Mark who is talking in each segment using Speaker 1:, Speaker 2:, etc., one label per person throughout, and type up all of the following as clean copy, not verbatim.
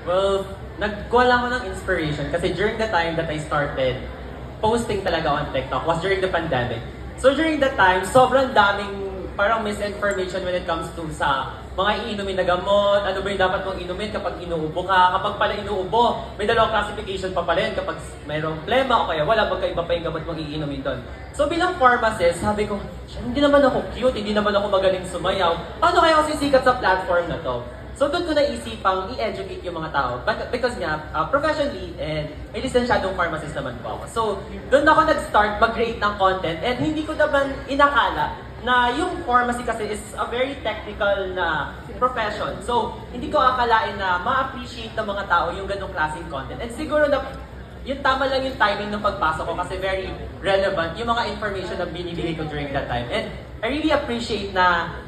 Speaker 1: Well, nagkuha lang ako ng inspiration kasi during the time that I started posting talaga on TikTok was during the pandemic. So during that time, sobrang daming parang misinformation when it comes to sa mga iinumin na gamot, ano ba yung dapat mong inumin kapag inuubo ka. Kapag pala inuubo, may dalawang classification pa pala yun kapag mayroong plema o kaya wala, magkaiba pa yung gamot mong iinumin doon. So bilang pharmacist, sabi ko, hindi naman ako cute, hindi naman ako magaling sumayaw. Paano kaya ako sisikat sa platform na to? So doon ko naisipang i-educate yung mga tao. But because nga, professionally, and may lisensyadong pharmacist naman po ako. So doon ako nag-start mag-create ng content and hindi ko naman inakala na yung pharmacy kasi is a very technical na profession. So hindi ko akalain na ma-appreciate ng mga tao yung ganong klaseng content. And siguro na yung tama lang yung timing ng pagpasok ko kasi very relevant yung mga information na binibigay ko during that time. And I really appreciate na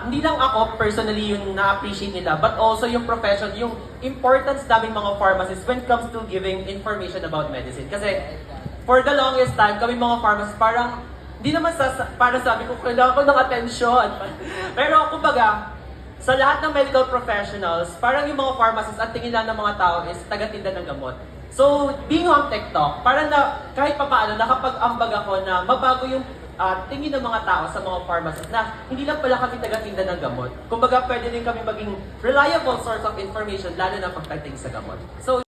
Speaker 1: hindi lang ako personally yung na-appreciate nila, but also yung profession, yung importance naming mga pharmacists when it comes to giving information about medicine. Kasi for the longest time, kami mga pharmacists parang, hindi naman para sabi ko, kailangan ko ng atensyon. Pero kumbaga, sa lahat ng medical professionals, parang yung mga pharmacists at tingin lang ng mga tao is taga-tinda ng gamot. So, being on TikTok, parang na, kahit papaano, nakapag-ambag ako na mabago yung tingin ng mga tao sa mga pharmacists na hindi lang pala kami taga-tinda ng gamot. Kumbaga, pwede din kami maging reliable source of information, lalo na pagdating sa gamot. So,